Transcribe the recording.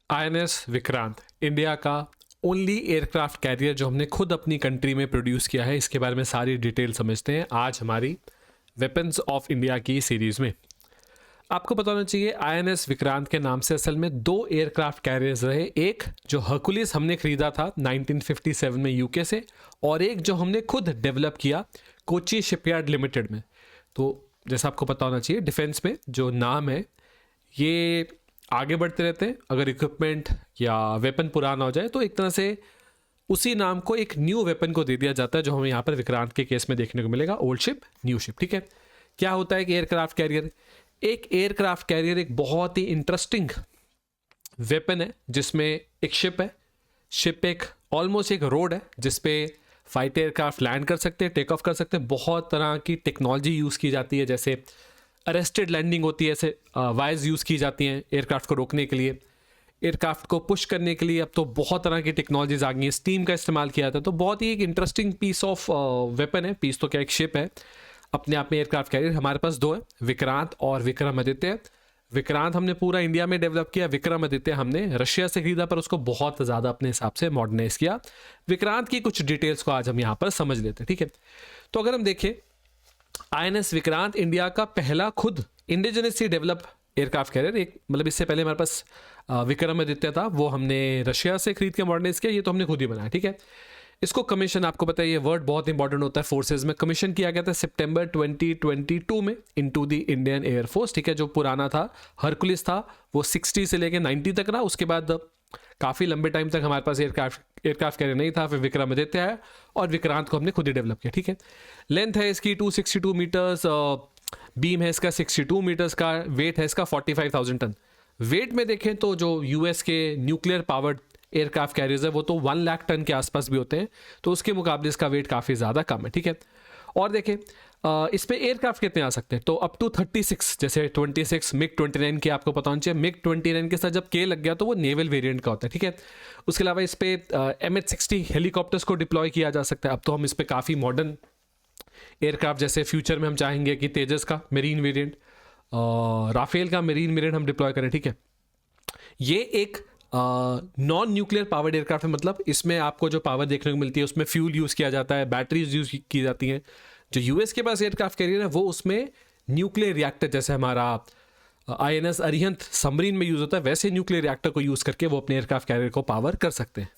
INS Vikrant India का only aircraft carrier जो हमने खुद अपनी कंट्री में प्रोड्यूस किया है। इसके बारे में सारी डिटेल समझते हैं आज हमारी वेपन्स ऑफ इंडिया की सीरीज में। आपको पता होना चाहिए आईएनएस विक्रांत के नाम से असल में दो एयरक्राफ्ट कैरियर्स रहे। एक जो हर्कुलिस हमने खरीदा था 1957 में यूके से, और एक जो हमने खुद डेवलप किया कोची शिपयार्ड लिमिटेड में। तो जैसा आपको पता होना चाहिए डिफेंस में जो नाम है ये आगे बढ़ते रहते हैं। अगर इक्विपमेंट या वेपन पुराना हो जाए तो एक तरह से उसी नाम को एक न्यू वेपन को दे दिया जाता है, जो हमें यहाँ पर विक्रांत के केस में देखने को मिलेगा। ओल्ड शिप न्यू शिप, ठीक है। क्या होता है कि एयरक्राफ्ट कैरियर, एक एयरक्राफ्ट कैरियर एक बहुत ही इंटरेस्टिंग वेपन है जिसमें एक शिप है। शिप एक ऑलमोस्ट एक रोड है जिसपे फाइटर एयरक्राफ्ट लैंड कर सकते हैं, टेक ऑफ कर सकते हैं। बहुत तरह की टेक्नोलॉजी यूज़ की जाती है, जैसे अरेस्टेड लैंडिंग होती है, ऐसे वायर्स यूज़ की जाती हैं एयरक्राफ्ट को रोकने के लिए। एयरक्राफ्ट को पुश करने के लिए अब तो बहुत तरह की टेक्नोलॉजीज आ गई हैं, स्टीम का इस्तेमाल किया जाता है। तो बहुत ही एक इंटरेस्टिंग पीस ऑफ वेपन है। पीस तो क्या, एक शिप है अपने आप में। एयरक्राफ्ट कैरियर हमारे पास दो है, विक्रांत और विक्रमादित्य। विक्रांत हमने पूरा इंडिया में डेवलप किया, विक्रमादित्य हमने रशिया से खरीदा पर उसको बहुत ज़्यादा अपने हिसाब से मॉडर्नाइज किया। विक्रांत की कुछ डिटेल्स को आज हम यहाँ पर समझ लेते हैं, ठीक है। तो अगर हम देखें आईएनएस विक्रांत इंडिया का पहला खुद इंडिजिनसली डेवलप एयरक्राफ्ट कैरियर। एक मतलब इससे पहले हमारे पास विक्रमादित्य था, वो हमने रशिया से खरीद के मॉडर्नाइज किया। ये तो हमने खुद ही बनाया, ठीक है। इसको कमीशन, आपको पता है ये वर्ड बहुत इंपॉर्टेंट होता है फोर्सेज में। कमीशन किया गया था सितंबर 2022 में इनटू द इंडियन एयरफोर्स, ठीक है। जो पुराना था हरकुलिस था वो 60 से लेकर 90 तक रहा। उसके बाद काफ़ी लंबे टाइम तक हमारे पास एयरक्राफ्ट कैरियर नहीं था। फिर विक्रमादित्य है और विक्रांत को हमने खुद ही डेवलप किया, ठीक है। लेंथ है इसकी 262 मीटर्स, बीम है इसका 62 मीटर्स का, वेट है इसका 45,000 टन। वेट में देखें तो जो यूएस के न्यूक्लियर पावर्ड एयरक्राफ्ट कैरियर्स है वो तो 1 लाख टन के आसपास भी होते हैं, तो उसके मुकाबले इसका वेट काफ़ी ज़्यादा कम है, ठीक है। और देखें इस पे एयरक्राफ्ट कितने आ सकते हैं, तो अप टू 36, जैसे 26 मिग 29 के आपको पता होना चाहिए। मिग 29 के साथ जब के लग गया तो वो नेवल वेरिएंट का होता है, ठीक है। उसके अलावा इस पे MH-60 हेलीकॉप्टर्स को डिप्लॉय किया जा सकता है। अब तो हम इस पे काफ़ी मॉडर्न एयरक्राफ्ट, जैसे फ्यूचर में हम चाहेंगे कि तेजस का मेरीन वेरिएंट, राफेल का मेरीन वेरिएंट हम डिप्लॉय करें, ठीक है। ये एक नॉन न्यूक्लियर पावर्ड एयरक्राफ्ट है, मतलब इसमें आपको जो पावर देखने को मिलती है उसमें फ्यूल यूज़ किया जाता है, बैटरीज यूज़ की जाती हैं। जो यूएस के पास एयरक्राफ्ट कैरियर है वो उसमें न्यूक्लियर रिएक्टर, जैसे हमारा आईएनएस अरिहंत सबमरीन में यूज़ होता है, वैसे न्यूक्लियर रिएक्टर को यूज़ करके वो अपने एयरक्राफ्ट कैरियर को पावर कर सकते हैं।